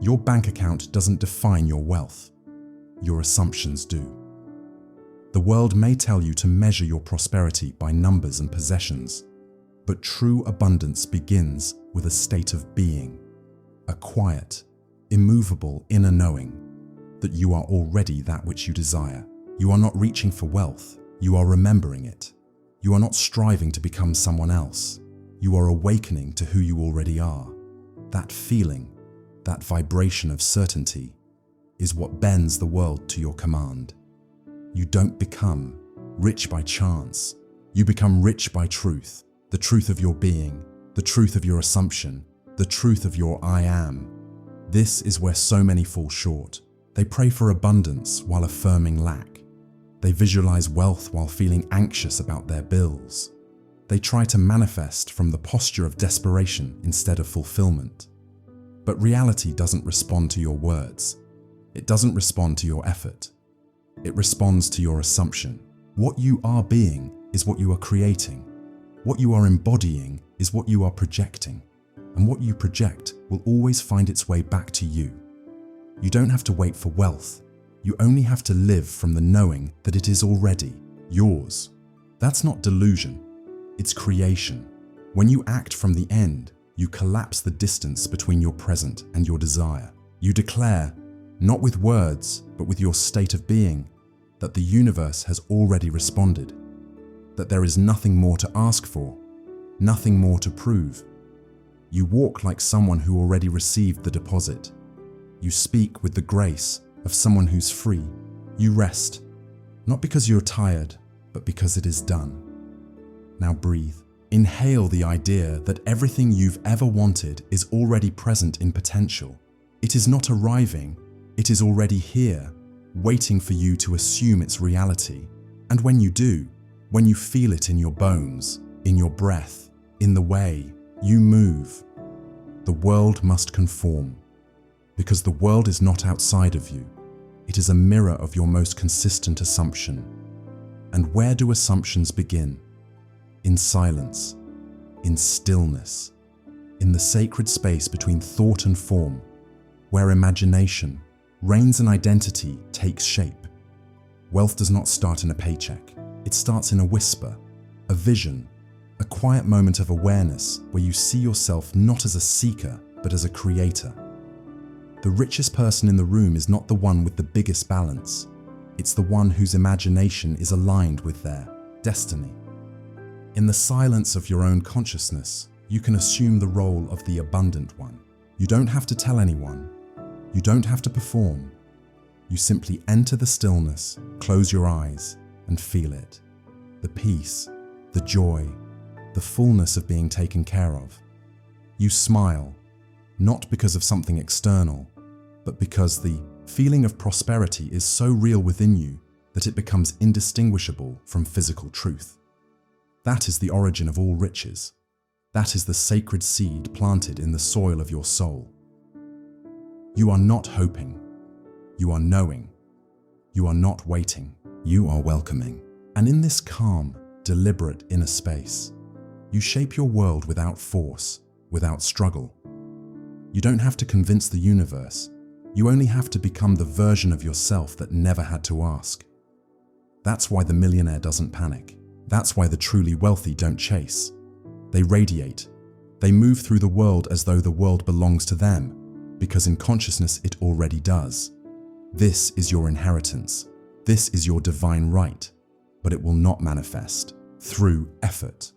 Your bank account doesn't define your wealth. Your assumptions do. The world may tell you to measure your prosperity by numbers and possessions, but true abundance begins with a state of being, a quiet, immovable inner knowing that you are already that which you desire. You are not reaching for wealth, you are remembering it. You are not striving to become someone else. You are awakening to who you already are. That feeling, that vibration of certainty, is what bends the world to your command. You don't become rich by chance. You become rich by truth, the truth of your being, the truth of your assumption, the truth of your I am. This is where so many fall short. They pray for abundance while affirming lack. They visualize wealth while feeling anxious about their bills. They try to manifest from the posture of desperation instead of fulfillment. But reality doesn't respond to your words. It doesn't respond to your effort. It responds to your assumption. What you are being is what you are creating. What you are embodying is what you are projecting. And what you project will always find its way back to you. You don't have to wait for wealth. You only have to live from the knowing that it is already yours. That's not delusion. It's creation. When you act from the end, you collapse the distance between your present and your desire. You declare, not with words, but with your state of being, that the universe has already responded, that there is nothing more to ask for, nothing more to prove. You walk like someone who already received the deposit. You speak with the grace of someone who's free. You rest, not because you're tired, but because it is done. Now breathe. Inhale the idea that everything you've ever wanted is already present in potential. It is not arriving, it is already here, waiting for you to assume its reality. And when you do, when you feel it in your bones, in your breath, in the way you move, the world must conform. Because the world is not outside of you. It is a mirror of your most consistent assumption. And where do assumptions begin? In silence, in stillness, in the sacred space between thought and form, where imagination reigns and identity takes shape. Wealth does not start in a paycheck. It starts in a whisper, a vision, a quiet moment of awareness where you see yourself not as a seeker, but as a creator. The richest person in the room is not the one with the biggest balance. It's the one whose imagination is aligned with their destiny. In the silence of your own consciousness, you can assume the role of the abundant one. You don't have to tell anyone. You don't have to perform. You simply enter the stillness, close your eyes, and feel it. The peace, the joy, the fullness of being taken care of. You smile, not because of something external, but because the feeling of prosperity is so real within you that it becomes indistinguishable from physical truth. That is the origin of all riches. That is the sacred seed planted in the soil of your soul. You are not hoping. You are knowing. You are not waiting. You are welcoming. And in this calm, deliberate inner space, you shape your world without force, without struggle. You don't have to convince the universe. You only have to become the version of yourself that never had to ask. That's why the millionaire doesn't panic. That's why the truly wealthy don't chase. They radiate. They move through the world as though the world belongs to them, because in consciousness it already does. This is your inheritance. This is your divine right, but it will not manifest through effort.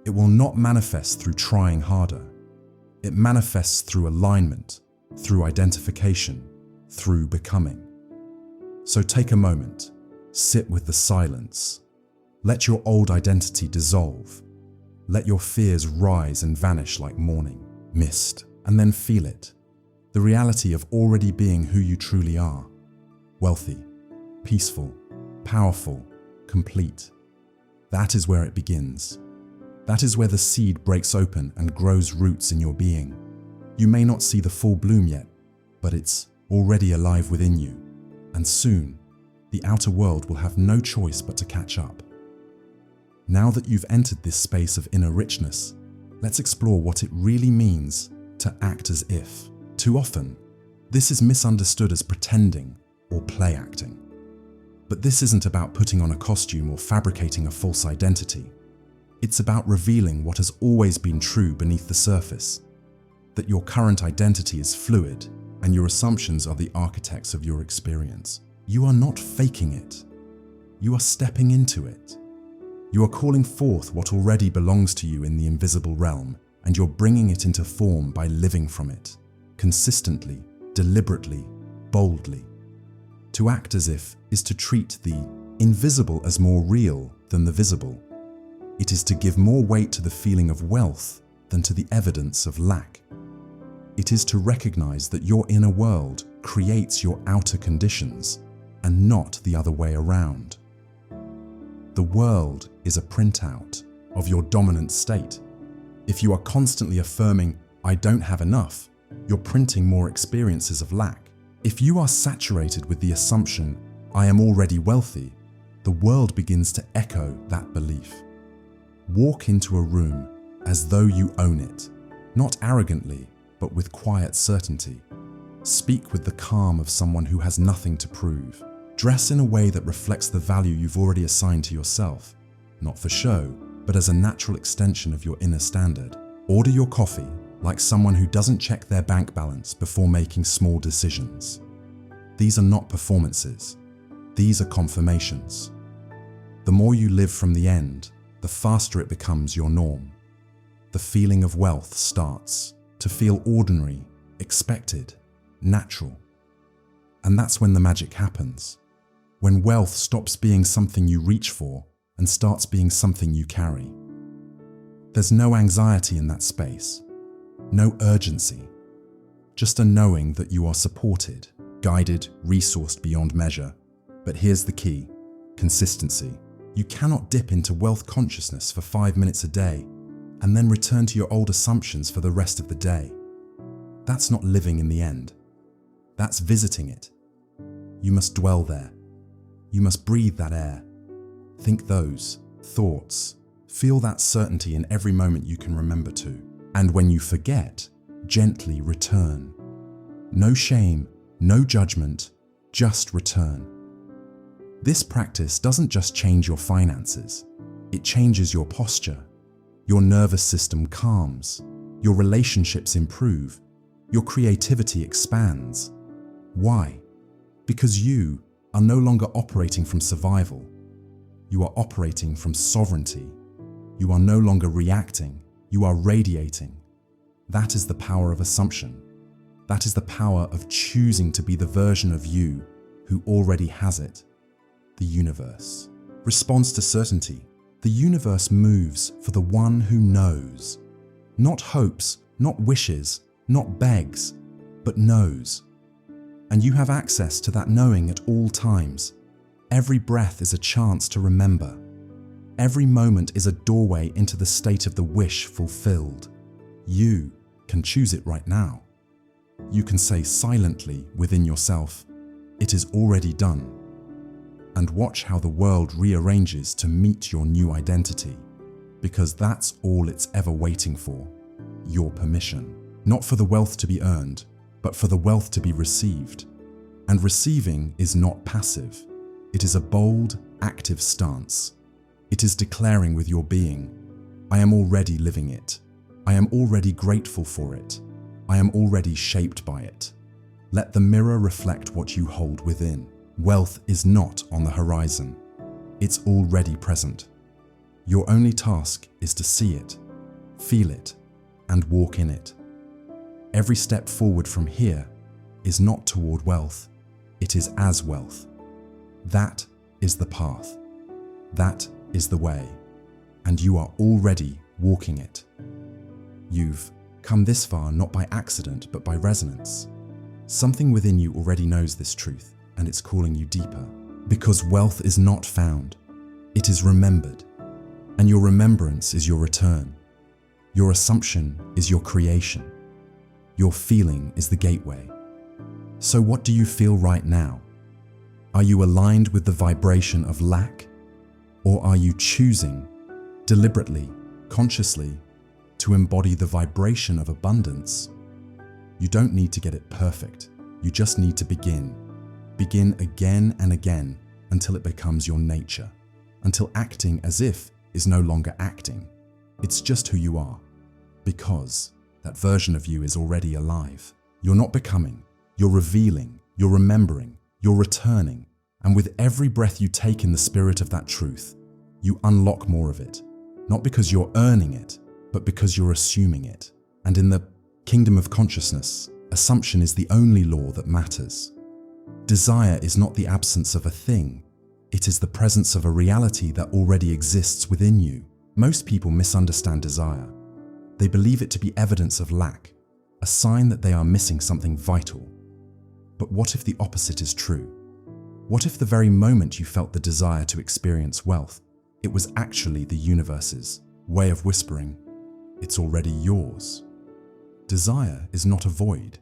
It will not manifest through trying harder. It manifests through alignment, through identification, through becoming. So take a moment, sit with the silence. Let your old identity dissolve. Let your fears rise and vanish like morning mist, and then feel it. The reality of already being who you truly are. Wealthy, peaceful, powerful, complete. That is where it begins. That is where the seed breaks open and grows roots in your being. You may not see the full bloom yet, but it's already alive within you. And soon, the outer world will have no choice but to catch up. Now that you've entered this space of inner richness, let's explore what it really means to act as if. Too often, This is misunderstood as pretending or play acting. But this isn't about putting on a costume or fabricating a false identity. It's about revealing what has always been true beneath the surface, that your current identity is fluid and your assumptions are the architects of your experience. You are not faking it. You are stepping into it. You are calling forth what already belongs to you in the invisible realm, and you're bringing it into form by living from it, consistently, deliberately, boldly. To act as if is to treat the invisible as more real than the visible. It is to give more weight to the feeling of wealth than to the evidence of lack. It is to recognize that your inner world creates your outer conditions and not the other way around. The world is a printout of your dominant state. If you are constantly affirming, "I don't have enough," you're printing more experiences of lack. If you are saturated with the assumption, "I am already wealthy," the world begins to echo that belief. Walk into a room as though you own it, not arrogantly, but with quiet certainty. Speak with the calm of someone who has nothing to prove. Dress in a way that reflects the value you've already assigned to yourself, not for show, but as a natural extension of your inner standard. Order your coffee like someone who doesn't check their bank balance before making small decisions. These are not performances. These are confirmations. The more you live from the end, the faster it becomes your norm. The feeling of wealth starts to feel ordinary, expected, natural. And that's when the magic happens. When wealth stops being something you reach for and starts being something you carry. There's no anxiety in that space, no urgency, just a knowing that you are supported, guided, resourced beyond measure. But here's the key: consistency. You cannot dip into wealth consciousness for 5 minutes a day and then return to your old assumptions for the rest of the day. That's not living in the end. That's visiting it. You must dwell there. You must breathe that air. Think those thoughts. Feel that certainty in every moment you can remember to. And when you forget, gently return. No shame, no judgment, just return. This practice doesn't just change your finances. It changes your posture. Your nervous system calms. Your relationships improve. Your creativity expands. Why? Because you are no longer operating from survival. You are operating from sovereignty. You are no longer reacting. You are radiating. That is the power of assumption. That is the power of choosing to be the version of you who already has it. The universe responds to certainty. The universe moves for the one who knows. Not hopes, not wishes, not begs, but knows. And you have access to that knowing at all times. Every breath is a chance to remember. Every moment is a doorway into the state of the wish fulfilled. You can choose it right now. You can say silently within yourself, "It is already done." And watch how the world rearranges to meet your new identity. Because that's all it's ever waiting for. Your permission. Not for the wealth to be earned, but for the wealth to be received. And receiving is not passive. It is a bold, active stance. It is declaring with your being, "I am already living it. I am already grateful for it. I am already shaped by it." Let the mirror reflect what you hold within. Wealth is not on the horizon. It's already present. Your only task is to see it, feel it, and walk in it. Every step forward from here is not toward wealth, it is as wealth. That is the path. That is the way. And you are already walking it. You've come this far not by accident, but by resonance. Something within you already knows this truth, and it's calling you deeper. Because wealth is not found, it is remembered. And your remembrance is your return. Your assumption is your creation. Your feeling is the gateway. So what do you feel right now? Are you aligned with the vibration of lack? Or are you choosing, deliberately, consciously, to embody the vibration of abundance? You don't need to get it perfect. You just need to begin. Begin again and again until it becomes your nature, until acting as if is no longer acting. It's just who you are, because that version of you is already alive. You're not becoming, you're revealing, you're remembering, you're returning, and with every breath you take in the spirit of that truth, you unlock more of it, not because you're earning it, but because you're assuming it. And in the kingdom of consciousness, assumption is the only law that matters. Desire is not the absence of a thing, it is the presence of a reality that already exists within you. Most people misunderstand desire. They believe it to be evidence of lack, a sign that they are missing something vital. But what if the opposite is true? What if the very moment you felt the desire to experience wealth, it was actually the universe's way of whispering, it's already yours? Desire is not a void,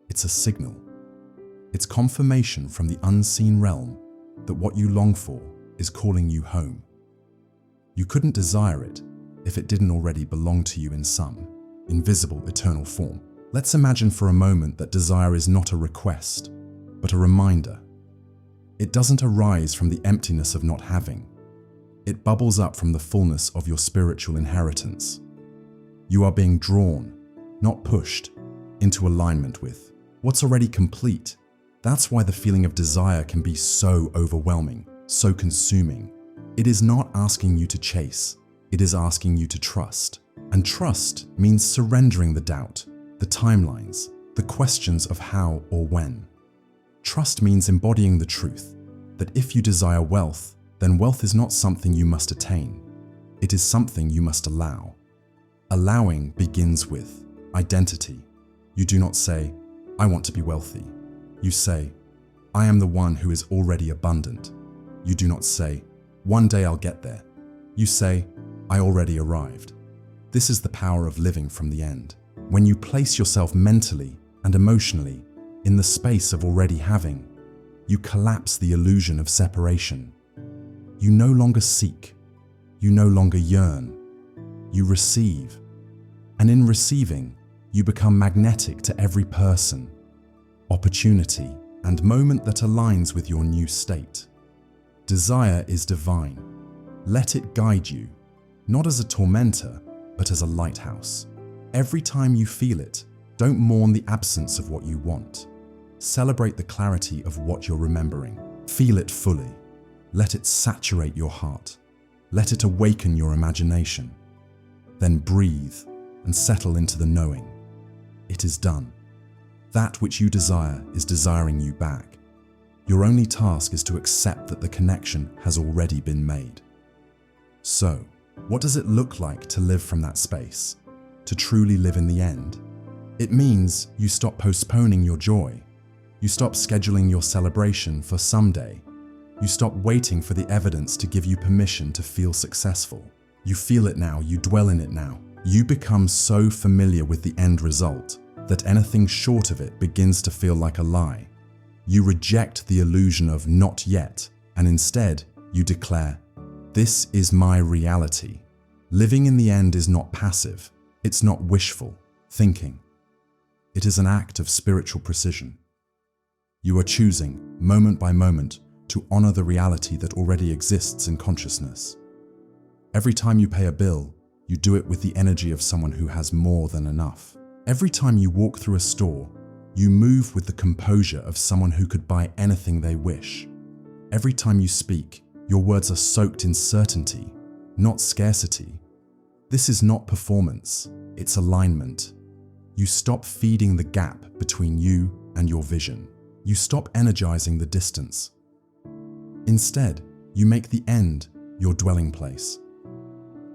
it's a signal. It's confirmation from the unseen realm that what you long for is calling you home. You couldn't desire it if it didn't already belong to you in some invisible, eternal form. Let's imagine for a moment that desire is not a request, but a reminder. It doesn't arise from the emptiness of not having. It bubbles up from the fullness of your spiritual inheritance. You are being drawn, not pushed, into alignment with what's already complete. That's why the feeling of desire can be so overwhelming, so consuming. It is not asking you to chase, it is asking you to trust. And trust means surrendering the doubt, the timelines, the questions of how or when. Trust means embodying the truth that if you desire wealth, then wealth is not something you must attain. It is something you must allow. Allowing begins with identity. You do not say, I want to be wealthy. You say, I am the one who is already abundant. You do not say, one day I'll get there. You say, I already arrived. This is the power of living from the end. When you place yourself mentally and emotionally in the space of already having, you collapse the illusion of separation. You no longer seek. You no longer yearn. You receive. And in receiving, you become magnetic to every person, opportunity, and moment that aligns with your new state. Desire is divine. Let it guide you, not as a tormentor, but as a lighthouse. Every time you feel it, don't mourn the absence of what you want. Celebrate the clarity of what you're remembering. Feel it fully. Let it saturate your heart. Let it awaken your imagination. Then breathe and settle into the knowing. It is done. That which you desire is desiring you back. Your only task is to accept that the connection has already been made. So, what does it look like to live from that space? To truly live in the end? It means you stop postponing your joy. You stop scheduling your celebration for someday. You stop waiting for the evidence to give you permission to feel successful. You feel it now, you dwell in it now. You become so familiar with the end result that anything short of it begins to feel like a lie. You reject the illusion of not yet, and instead you declare, this is my reality. Living in the end is not passive. It's not wishful thinking. It is an act of spiritual precision. You are choosing, moment by moment, to honor the reality that already exists in consciousness. Every time you pay a bill, you do it with the energy of someone who has more than enough. Every time you walk through a store, you move with the composure of someone who could buy anything they wish. Every time you speak, your words are soaked in certainty, not scarcity. This is not performance, it's alignment. You stop feeding the gap between you and your vision. You stop energizing the distance. Instead, you make the end your dwelling place.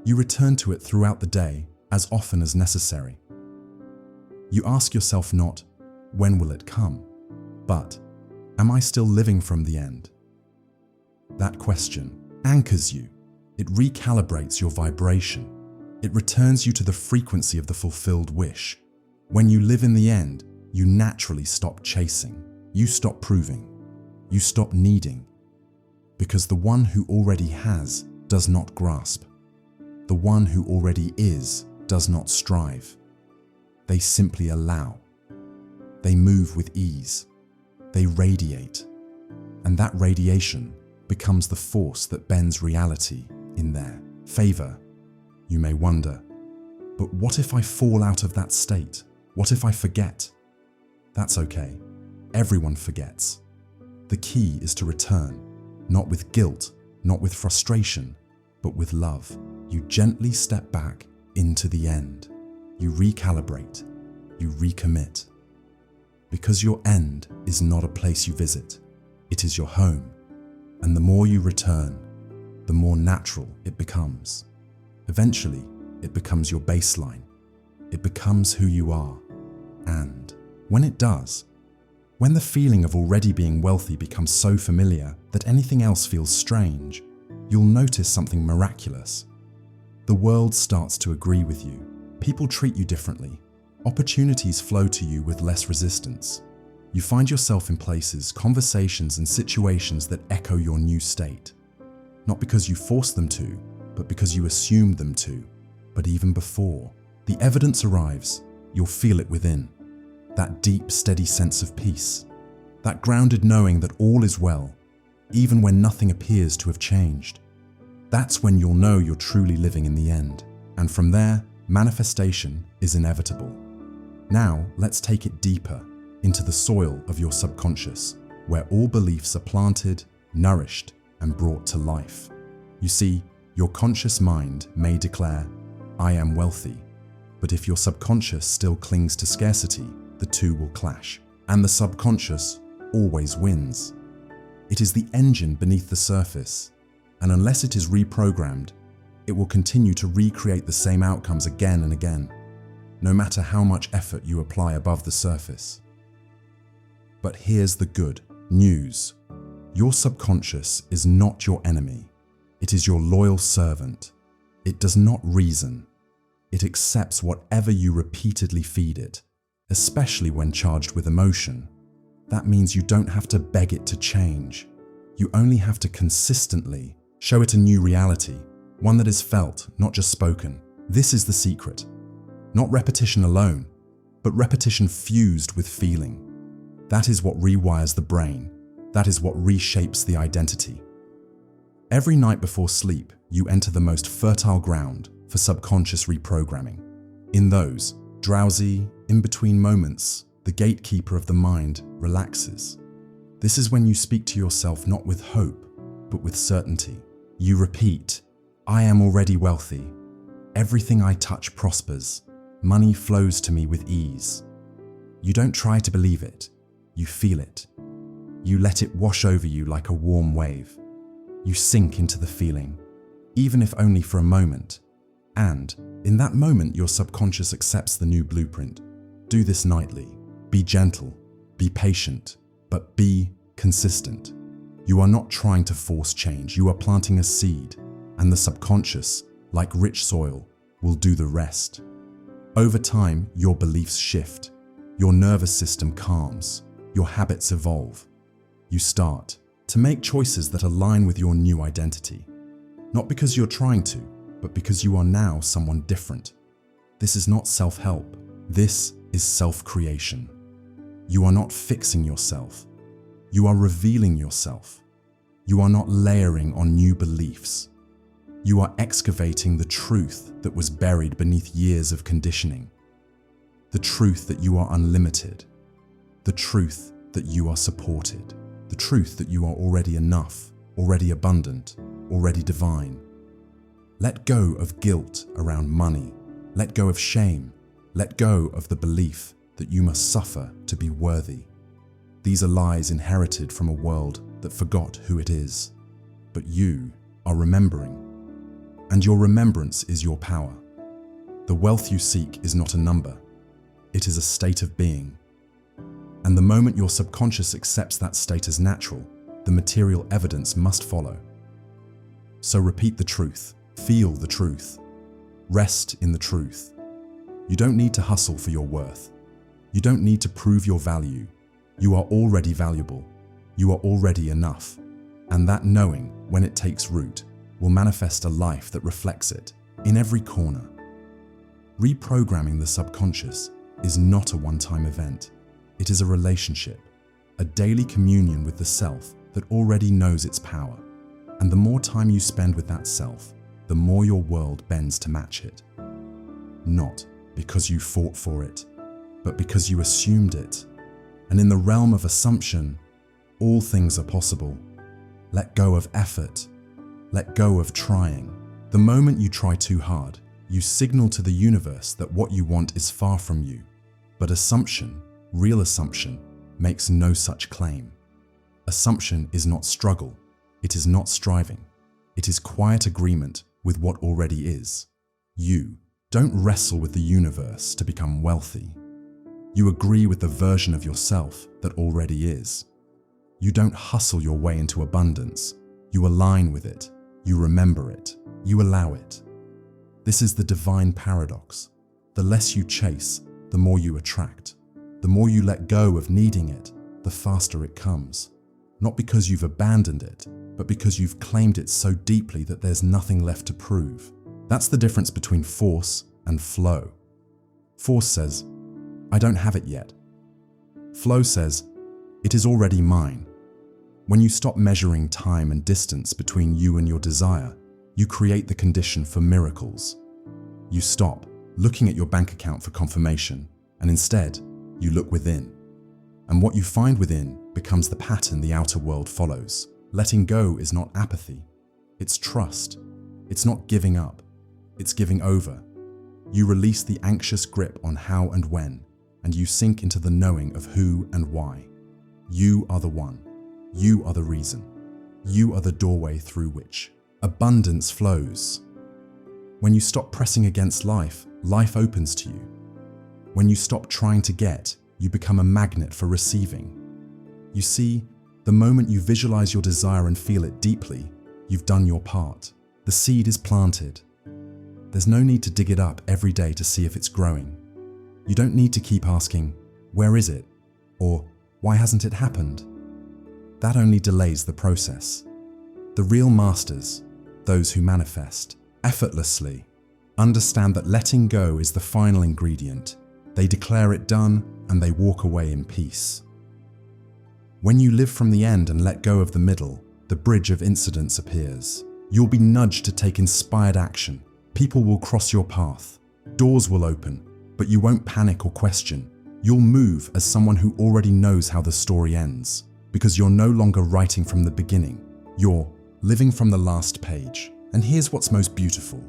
You return to it throughout the day as often as necessary. You ask yourself not, when will it come? But, am I still living from the end? That question anchors you. It recalibrates your vibration. It returns you to the frequency of the fulfilled wish. When you live in the end, you naturally stop chasing. You stop proving. You stop needing. Because the one who already has does not grasp. The one who already is does not strive. They simply allow. They move with ease. They radiate, and that radiation becomes the force that bends reality in their favor. You may wonder, but what if I fall out of that state? What if I forget? That's okay. Everyone forgets. The key is to return, not with guilt, not with frustration, but with love. You gently step back into the end. You recalibrate. You recommit. Because your end is not a place you visit. It is your home. And the more you return, the more natural it becomes. Eventually, it becomes your baseline. It becomes who you are. And when it does, when the feeling of already being wealthy becomes so familiar that anything else feels strange, you'll notice something miraculous. The world starts to agree with you. People treat you differently. Opportunities flow to you with less resistance. You find yourself in places, conversations, and situations that echo your new state. Not because you forced them to, but because you assumed them to. But even before the evidence arrives, you'll feel it within. That deep, steady sense of peace. That grounded knowing that all is well, even when nothing appears to have changed. That's when you'll know you're truly living in the end. And from there, manifestation is inevitable. Now, let's take it deeper into the soil of your subconscious, where all beliefs are planted, nourished, and brought to life. You see, your conscious mind may declare, "I am wealthy," but if your subconscious still clings to scarcity, the two will clash, and the subconscious always wins. It is the engine beneath the surface, and unless it is reprogrammed, it will continue to recreate the same outcomes again and again, no matter how much effort you apply above the surface. But here's the good news. Your subconscious is not your enemy. It is your loyal servant. It does not reason. It accepts whatever you repeatedly feed it, especially when charged with emotion. That means you don't have to beg it to change. You only have to consistently show it a new reality, one that is felt, not just spoken. This is the secret. Not repetition alone, but repetition fused with feeling. That is what rewires the brain. That is what reshapes the identity. Every night before sleep, you enter the most fertile ground for subconscious reprogramming. In those drowsy, in-between moments, the gatekeeper of the mind relaxes. This is when you speak to yourself not with hope, but with certainty. You repeat, "I am already wealthy. Everything I touch prospers. Money flows to me with ease." You don't try to believe it. You feel it. You let it wash over you like a warm wave. You sink into the feeling, even if only for a moment. And in that moment, your subconscious accepts the new blueprint. Do this nightly. Be gentle, be patient, but be consistent. You are not trying to force change. You are planting a seed, and the subconscious, like rich soil, will do the rest. Over time, your beliefs shift. Your nervous system calms. Your habits evolve. You start to make choices that align with your new identity. Not because you're trying to, but because you are now someone different. This is not self-help. This is self-creation. You are not fixing yourself. You are revealing yourself. You are not layering on new beliefs. You are excavating the truth that was buried beneath years of conditioning. The truth that you are unlimited. The truth that you are supported. The truth that you are already enough, already abundant, already divine. Let go of guilt around money. Let go of shame. Let go of the belief that you must suffer to be worthy. These are lies inherited from a world that forgot who it is. But you are remembering. And your remembrance is your power. The wealth you seek is not a number. It is a state of being. And the moment your subconscious accepts that state as natural, the material evidence must follow. So repeat the truth. Feel the truth. Rest in the truth. You don't need to hustle for your worth. You don't need to prove your value. You are already valuable. You are already enough. And that knowing, when it takes root, will manifest a life that reflects it in every corner. Reprogramming the subconscious is not a one-time event. It is a relationship. a daily communion with the self that already knows its power. And the more time you spend with that self, the more your world bends to match it. Not because you fought for it, but because you assumed it. And in the realm of assumption, all things are possible. Let go of effort. Let go of trying. The moment you try too hard, you signal to the universe that what you want is far from you. But assumption, real assumption, makes no such claim. Assumption is not struggle. It is not striving. It is quiet agreement with what already is. You don't wrestle with the universe to become wealthy. You agree with the version of yourself that already is. You don't hustle your way into abundance. You align with it. You remember it. You allow it. This is the divine paradox. The less you chase, the more you attract. The more you let go of needing it, the faster it comes. Not because you've abandoned it, but because you've claimed it so deeply that there's nothing left to prove. That's the difference between force and flow. Force says, I don't have it yet. Flow says, it is already mine. When you stop measuring time and distance between you and your desire, you create the condition for miracles. You stop looking at your bank account for confirmation, and instead, you look within. And what you find within becomes the pattern the outer world follows. Letting go is not apathy. It's trust. It's not giving up. It's giving over. You release the anxious grip on how and when, and you sink into the knowing of who and why. You are the one. You are the reason. You are the doorway through which abundance flows. When you stop pressing against life, life opens to you. When you stop trying to get, you become a magnet for receiving. You see, the moment you visualize your desire and feel it deeply, you've done your part. The seed is planted. There's no need to dig it up every day to see if it's growing. You don't need to keep asking, where is it? Or why hasn't it happened? That only delays the process. The real masters, those who manifest effortlessly, understand that letting go is the final ingredient. They declare it done and they walk away in peace. When you live from the end and let go of the middle, the bridge of incidents appears. You'll be nudged to take inspired action. People will cross your path. Doors will open, but you won't panic or question. You'll move as someone who already knows how the story ends, because you're no longer writing from the beginning. You're living from the last page. And here's what's most beautiful.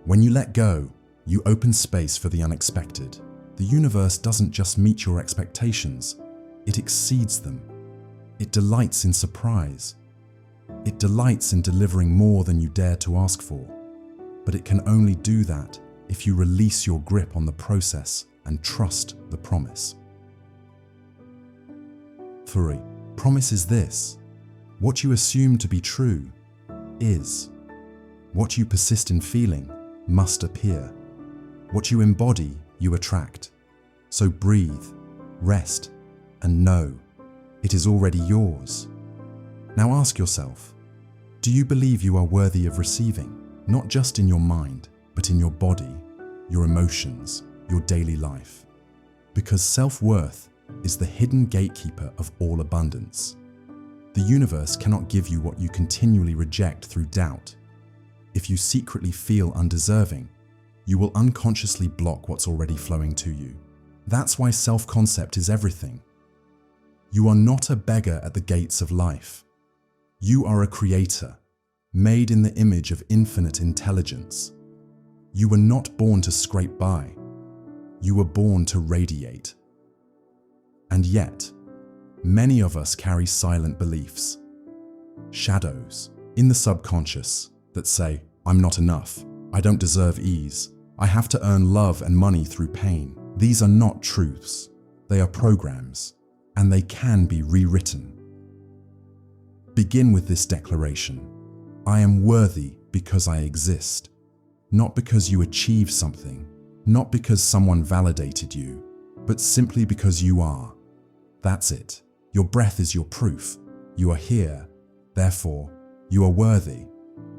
When you let go, you open space for the unexpected. The universe doesn't just meet your expectations, it exceeds them. It delights in surprise. It delights in delivering more than you dare to ask for. But it can only do that if you release your grip on the process and trust the promise. 3. Promise is this: what you assume to be true is. What you persist in feeling must appear. What you embody, you attract. So breathe, rest, and know it is already yours. Now ask yourself, do you believe you are worthy of receiving, not just in your mind, but in your body, your emotions, your daily life? Because self-worth is the hidden gatekeeper of all abundance. The universe cannot give you what you continually reject through doubt. If you secretly feel undeserving, you will unconsciously block what's already flowing to you. That's why self-concept is everything. You are not a beggar at the gates of life. You are a creator, made in the image of infinite intelligence. You were not born to scrape by. You were born to radiate. And yet, many of us carry silent beliefs, shadows in the subconscious that say, I'm not enough, I don't deserve ease, I have to earn love and money through pain. These are not truths, they are programs, and they can be rewritten. Begin with this declaration: I am worthy because I exist, not because you achieve something, not because someone validated you, but simply because you are. That's it. Your breath is your proof. You are here, therefore, you are worthy.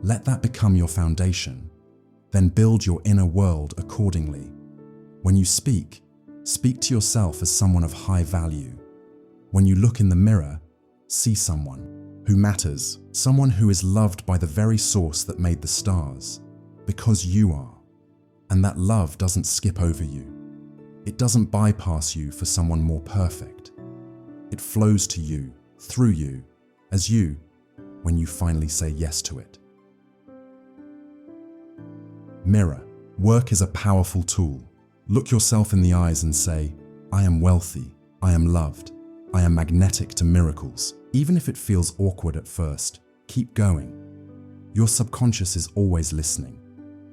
Let that become your foundation. Then build your inner world accordingly. When you speak to yourself as someone of high value. When you look in the mirror, see someone who matters, someone who is loved by the very source that made the stars, because you are. And that love doesn't skip over you. It doesn't bypass you for someone more perfect. It flows to you, through you, as you, when you finally say yes to it. Mirror. Work is a powerful tool. Look yourself in the eyes and say, I am wealthy, I am loved, I am magnetic to miracles. Even if it feels awkward at first, keep going. Your subconscious is always listening.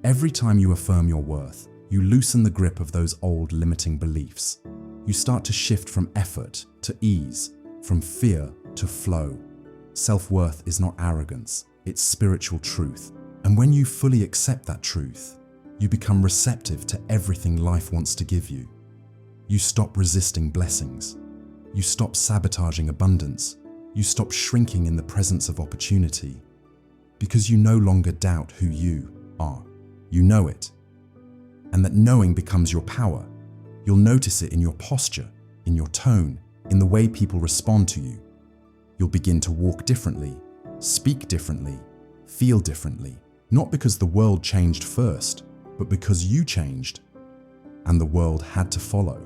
Every time you affirm your worth, you loosen the grip of those old limiting beliefs. You start to shift from effort to ease, from fear to flow. Self-worth is not arrogance, it's spiritual truth. And when you fully accept that truth, you become receptive to everything life wants to give you. You stop resisting blessings. You stop sabotaging abundance. You stop shrinking in the presence of opportunity. Because you no longer doubt who you are. You know it. And that knowing becomes your power. You'll notice it in your posture, in your tone, in the way people respond to you. You'll begin to walk differently, speak differently, feel differently. Not because the world changed first, but because you changed, and the world had to follow.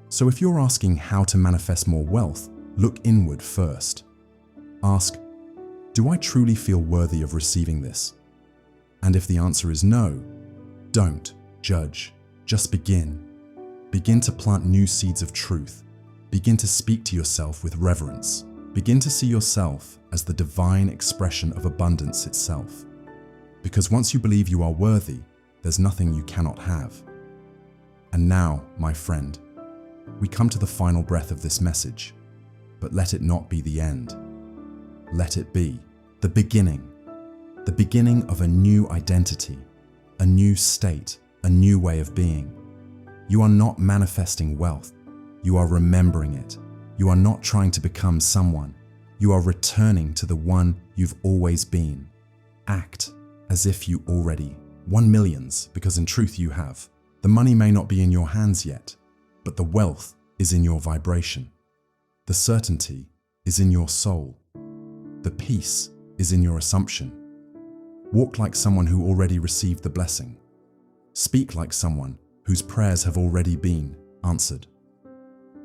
So if you're asking how to manifest more wealth, look inward first. Ask, do I truly feel worthy of receiving this? And if the answer is no, don't judge, just begin. Begin to plant new seeds of truth. Begin to speak to yourself with reverence. Begin to see yourself as the divine expression of abundance itself. Because once you believe you are worthy, there's nothing you cannot have. And now, my friend, we come to the final breath of this message, but let it not be the end. Let it be the beginning of a new identity, a new state, a new way of being. You are not manifesting wealth. You are remembering it. You are not trying to become someone. You are returning to the one you've always been. Act as if you already won millions, because in truth you have. The money may not be in your hands yet, but the wealth is in your vibration. The certainty is in your soul. The peace is in your assumption. Walk like someone who already received the blessing. Speak like someone whose prayers have already been answered.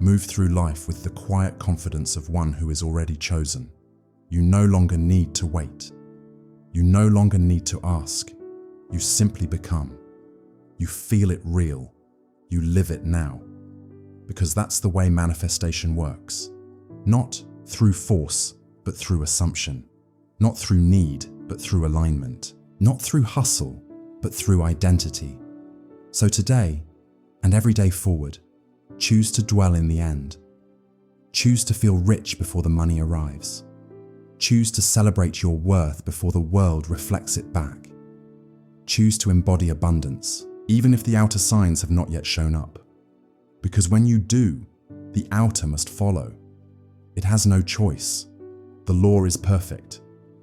Move through life with the quiet confidence of one who is already chosen. You no longer need to wait. You no longer need to ask. You simply become. You feel it real. You live it now. Because that's the way manifestation works. Not through force, but through assumption. Not through need, but through alignment. Not through hustle, but through identity. So today, and every day forward, choose to dwell in the end. Choose to feel rich before the money arrives. Choose to celebrate your worth before the world reflects it back. Choose to embody abundance, even if the outer signs have not yet shown up. Because when you do, the outer must follow. It has no choice. The law is perfect.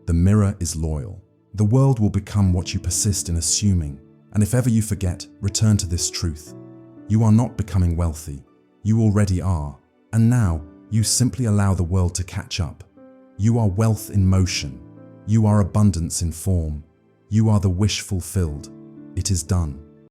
The mirror is loyal. The world will become what you persist in assuming. And if ever you forget, return to this truth. You are not becoming wealthy. You already are. And now, you simply allow the world to catch up. You are wealth in motion. You are abundance in form. You are the wish fulfilled. It is done.